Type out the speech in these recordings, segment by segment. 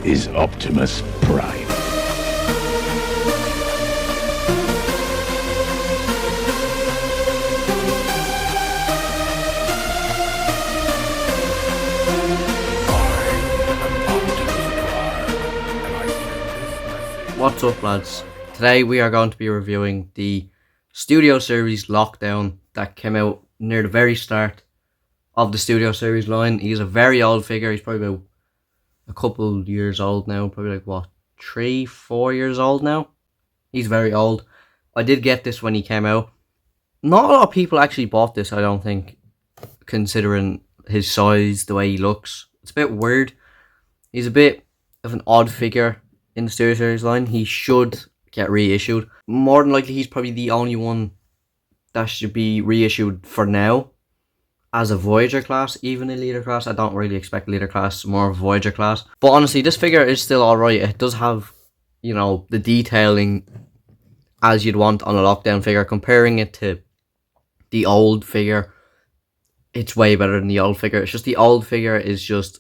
is Optimus Prime. What's up, lads? Today we are going to be reviewing the Studio Series Lockdown that came out near the very start of the Studio Series line. He's a very old figure. He's probably about a couple years old now. Probably like, what, 3-4 years old now? He's very old. I did get this when he came out. Not a lot of people actually bought this, I don't think, considering his size, the way he looks. It's a bit weird. He's a bit of an odd figure in the Studio Series line. He should get reissued. More than likely, he's probably the only one that should be reissued for now as a Voyager class. Even a Leader class, I don't really expect Leader class, more of a Voyager class. But honestly, this figure is still alright. It does have, you know, the detailing as you'd want on a Lockdown figure. Comparing it to the old figure, it's way better than the old figure. It's just the old figure is just,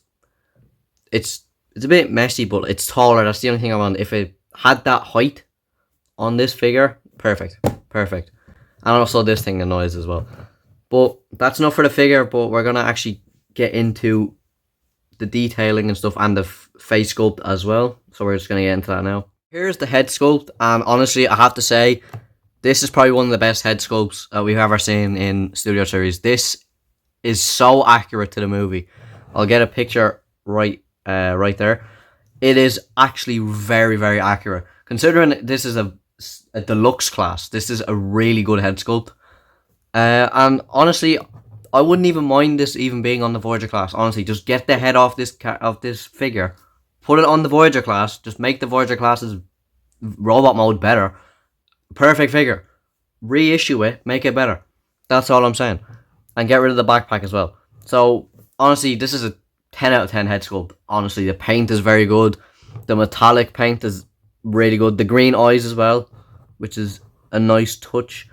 it's a bit messy, but it's taller. That's the only thing I want. If it had that height on this figure, perfect. Perfect. And also this thing annoys as well. But that's enough for the figure, but we're going to actually get into the detailing and stuff and the face sculpt as well. So we're just going to get into that now. Here's the head sculpt, and honestly, I have to say, this is probably one of the best head sculpts that we've ever seen in Studio Series. This is so accurate to the movie. I'll get a picture right there. It is actually very, very accurate. Considering this is a deluxe class, this is a really good head sculpt. And honestly, I wouldn't even mind this even being on the Voyager class. Honestly, just get the head off this figure, put it on the Voyager class, just make the Voyager class's robot mode better. Perfect figure. Reissue it, make it better. That's all I'm saying. And get rid of the backpack as well. So, honestly, this is a 10 out of 10 head sculpt. Honestly, the paint is very good. The metallic paint is really good. The green eyes as well, which is a nice touch.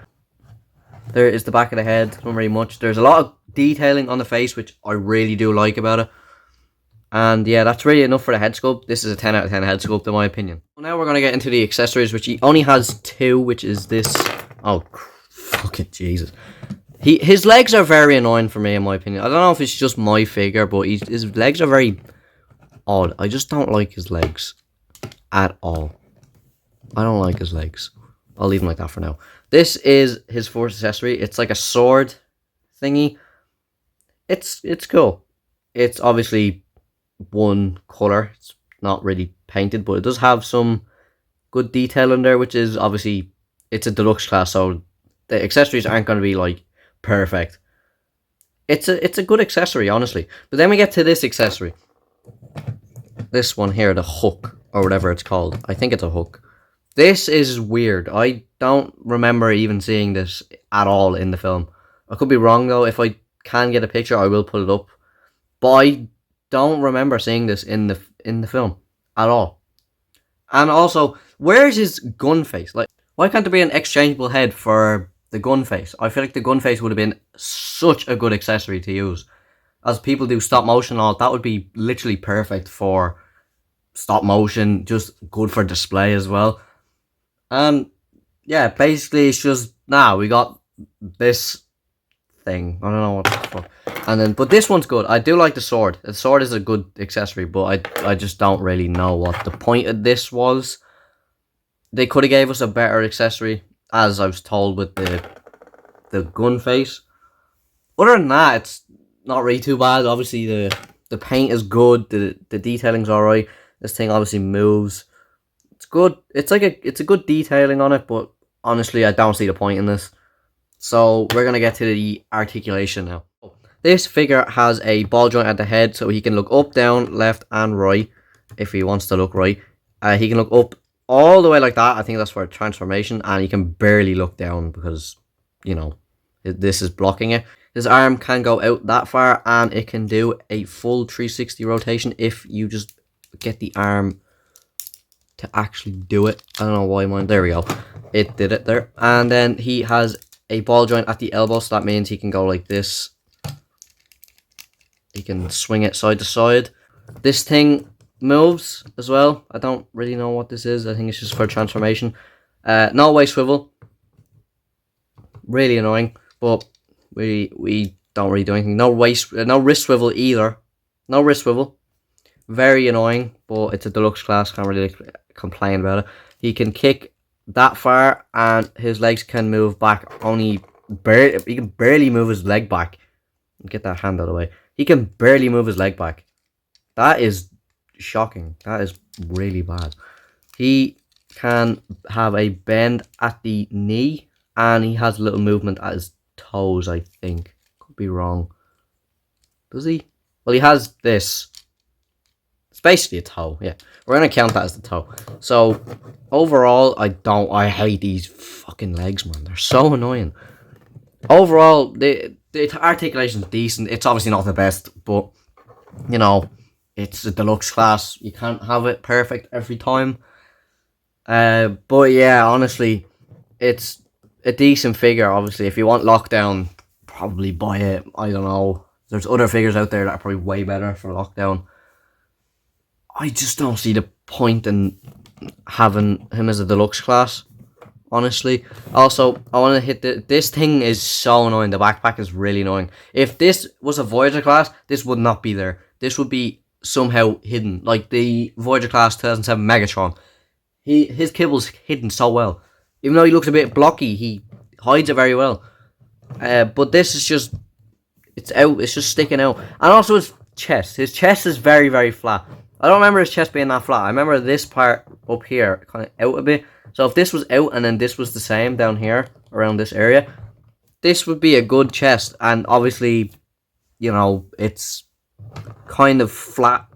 There is the back of the head. Not very much. There's a lot of detailing on the face, which I really do like about it. And yeah, that's really enough for the head sculpt. This is a 10 out of 10 head sculpt in my opinion. Now we're going to get into the accessories, which he only has two, which is this. Oh, fucking Jesus. His legs are very annoying for me, in my opinion. I don't know if it's just my figure, but his legs are very odd. I just don't like his legs at all. I don't like his legs. I'll leave him like that for now. This is his fourth accessory. It's like a sword thingy. It's cool. It's obviously one color. It's not really painted, but it does have some good detail in there, which is obviously, it's a deluxe class, so the accessories aren't going to be like perfect. It's a good accessory, honestly. But then we get to this accessory. This one here, the hook, or whatever it's called. I think it's a hook. This is weird. I don't remember even seeing this at all in the film. I could be wrong though. If I can get a picture, I will put it up. But I don't remember seeing this in the film at all. And also, where's his gun face? Like, why can't there be an exchangeable head for the gun face? I feel like the gun face would have been such a good accessory to use. As people do stop motion and all, that would be literally perfect for stop motion, just good for display as well. Yeah, basically it's just, we got this thing. I don't know what the fuck. And then, but this one's good. I do like the sword. The sword is a good accessory, but I just don't really know what the point of this was. They could have gave us a better accessory, as I was told with the gun face. Other than that, it's not really too bad. Obviously, the paint is good. The detailing's alright. This thing obviously moves. It's good. It's a good detailing on it, but honestly, I don't see the point in this. So we're gonna get to the articulation now. This figure has a ball joint at the head, so he can look up, down, left, and right if he wants to look right. He can look up all the way like that. I think that's for transformation, and he can barely look down because, you know, this is blocking it. His arm can go out that far, and it can do a full 360 rotation if you just get the arm to actually do it. I don't know why mine. There we go. It did it there. And then he has a ball joint at the elbow, so that means he can go like this. He can swing it side to side. This thing moves as well. I don't really know what this is. I think it's just for transformation. No waist swivel. Really annoying, but we don't really do anything. No wrist swivel either. No wrist swivel. Very annoying, but it's a deluxe class. Can't really complain about it. He can kick that far, and his legs can move back only barely. He can barely move his leg back. Get that hand out of the way. He can barely move his leg back. That is shocking. That is really bad. He can have a bend at the knee, and he has a little movement at his toes, I think. Could be wrong. Does he? Well, he has this. It's basically a toe, yeah. We're going to count that as the toe. So, overall, I hate these fucking legs, man. They're so annoying. Overall, the articulation's decent. It's obviously not the best, but, you know, it's a deluxe class. You can't have it perfect every time. But yeah, honestly, it's a decent figure, obviously. If you want Lockdown, probably buy it. I don't know. There's other figures out there that are probably way better for Lockdown. I just don't see the point in having him as a deluxe class, honestly. Also, I want to hit this thing is so annoying. The backpack is really annoying. If this was a Voyager class, this would not be there. This would be somehow hidden, like the Voyager class 2007 Megatron. His kibble's hidden so well. Even though he looks a bit blocky, he hides it very well. But this is just, it's out. It's just sticking out. And also his chest. His chest is very, very flat. I don't remember his chest being that flat. I remember this part up here kind of out a bit. So if this was out and then this was the same down here around this area, this would be a good chest. And obviously, you know, it's kind of flat.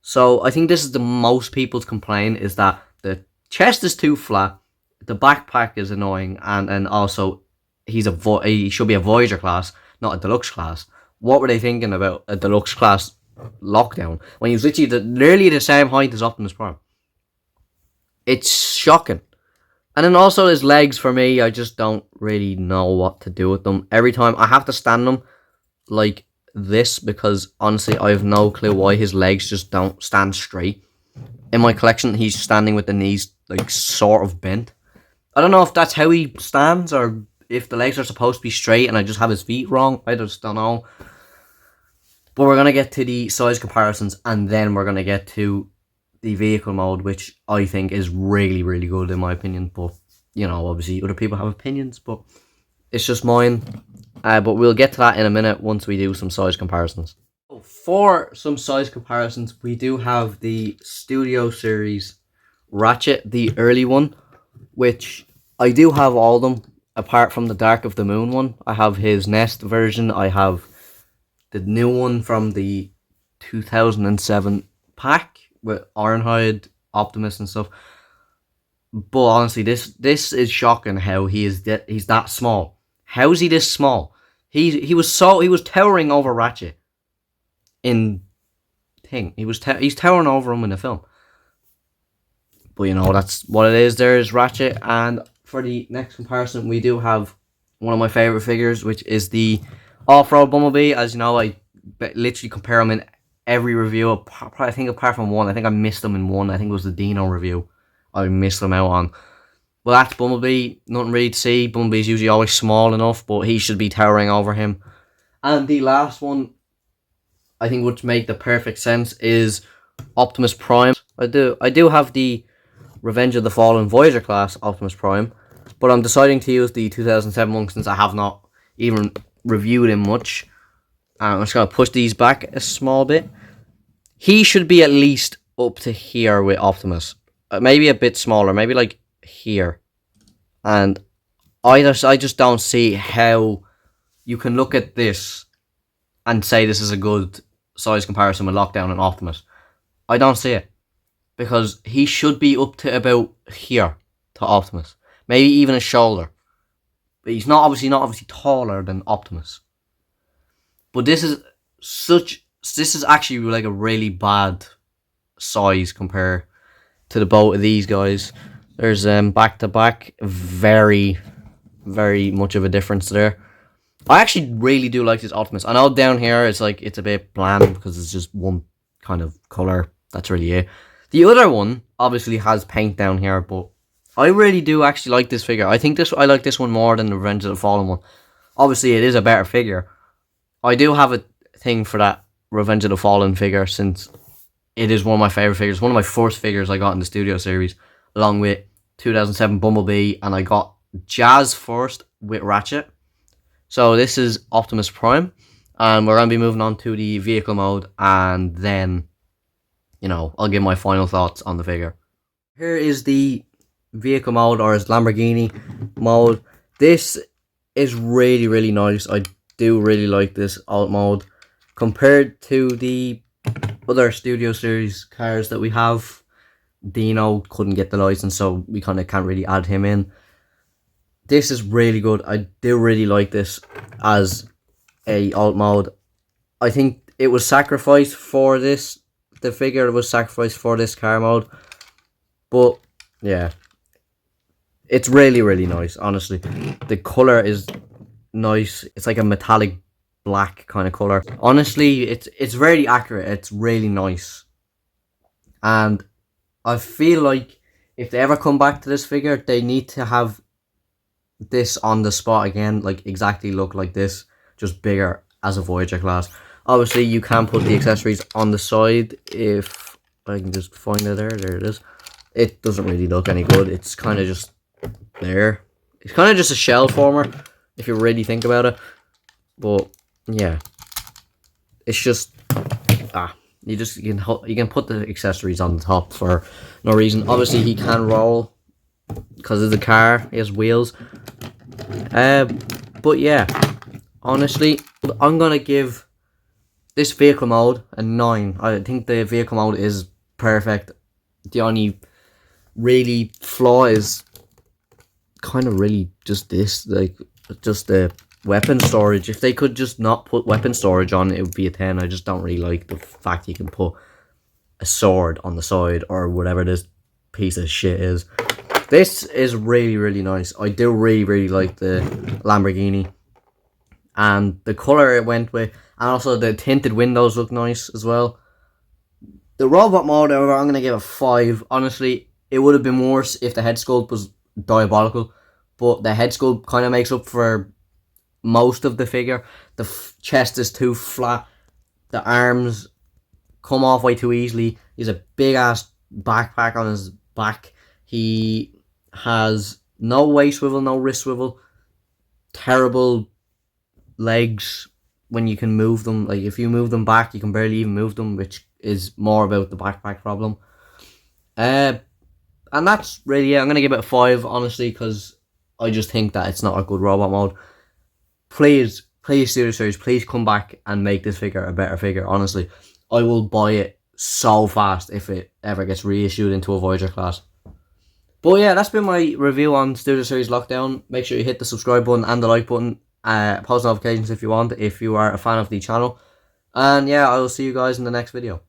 So I think this is the most people's complaint, is that the chest is too flat, the backpack is annoying, and also he should be a Voyager class, not a deluxe class. What were they thinking about a deluxe class Lockdown when he's literally nearly the same height as Optimus Prime? It's shocking. And then also his legs, for me, I just don't really know what to do with them. Every time I have to stand them like this, because honestly I have no clue why his legs just don't stand straight. In my collection, he's standing with the knees like sort of bent. I don't know if that's how he stands or if the legs are supposed to be straight and I just have his feet wrong. I just don't know. But we're going to get to the size comparisons, and then we're going to get to the vehicle mode, which I think is really, really good in my opinion. But, you know, obviously other people have opinions, but it's just mine. But we'll get to that in a minute once we do some size comparisons. For some size comparisons, we do have the Studio Series Ratchet, the early one, which I do have all of them, apart from the Dark of the Moon one. I have his Nest version, I have the new one from the 2007 pack with Ironhide, Optimus and stuff. But honestly, this is shocking how he's that small. How is he this small? He was towering over Ratchet in thing. He's towering over him in the film. But you know, that's what it is. There's Ratchet, and for the next comparison, we do have one of my favorite figures, which is the Off-Road Bumblebee. As you know, I literally compare him in every review. I think apart from one, I think I missed him in one. I think it was the Dino review. I missed him out on. Well, that's Bumblebee. Nothing really to see. Bumblebee's usually always small enough, but he should be towering over him. And the last one, I think, would make the perfect sense, is Optimus Prime. I do have the Revenge of the Fallen Voyager class Optimus Prime, but I'm deciding to use the 2007 one since I have not even reviewed him much. I'm just going to push these back a small bit. He should be at least up to here with Optimus. Maybe a bit smaller, maybe like here. And I just don't see how you can look at this and say this is a good size comparison with Lockdown and Optimus. I don't see it. Because he should be up to about here to Optimus. Maybe even a shoulder. But he's not obviously taller than Optimus. But this is actually like a really bad size compared to the both of these guys. There's back to back, very, very much of a difference there. I actually really do like this Optimus. I know down here it's a bit bland because it's just one kind of color that's really it. The other one obviously has paint down here, but I really do actually like this figure. I like this one more than the Revenge of the Fallen one. Obviously, it is a better figure. I do have a thing for that Revenge of the Fallen figure, since it is one of my favourite figures. One of my first figures I got in the Studio Series, along with 2007 Bumblebee, and I got Jazz first with Ratchet. So this is Optimus Prime, and we're going to be moving on to the vehicle mode, and then, you know, I'll give my final thoughts on the figure. Here is the vehicle mode, or is Lamborghini mode. This is really, really nice. I do really like this alt mode compared to the other Studio Series cars that we have. Dino couldn't get the license, so we kind of can't really add him in. This is really good. I do really like this as a alt mode. I think it was sacrificed for this. The figure was sacrificed for this car mode. But yeah, it's really, really nice, honestly. The colour is nice. It's like a metallic black kind of colour. Honestly, it's very accurate. It's really nice. And I feel like if they ever come back to this figure, they need to have this on the spot again, like exactly look like this, just bigger as a Voyager class. Obviously, you can put the accessories on the side. If I can just find it there it is. It doesn't really look any good. It's kind of just there. It's kind of just a shell former, if you really think about it. But yeah, it's just you can put the accessories on the top for no reason. Obviously, he can roll because of the car. He has wheels. But yeah, honestly, I'm gonna give this vehicle mode a 9. I think the vehicle mode is perfect. The only really flaw is kind of really just this, like, just the weapon storage. If they could just not put weapon storage on, it would be a 10. I just don't really like the fact you can put a sword on the side or whatever this piece of shit is. This is really, really nice. I do really, really like the Lamborghini. And the colour it went with. And also the tinted windows look nice as well. The robot mode, however, I'm going to give a 5. Honestly, it would have been worse if the head sculpt was diabolical. But the head sculpt kind of makes up for most of the figure. The chest is too flat. The arms come off way too easily. He's a big ass backpack on his back. He has no waist swivel, no wrist swivel. Terrible legs when you can move them. Like, if you move them back, you can barely even move them, which is more about the backpack problem. And that's really it. I'm going to give it a 5, honestly, because I just think that it's not a good robot mode. Please, Studio Series, please come back and make this figure a better figure. Honestly, I will buy it so fast if it ever gets reissued into a Voyager class. But yeah, that's been my review on Studio Series Lockdown. Make sure you hit the subscribe button and the like button. Post notifications if you want, if you are a fan of the channel. And yeah, I will see you guys in the next video.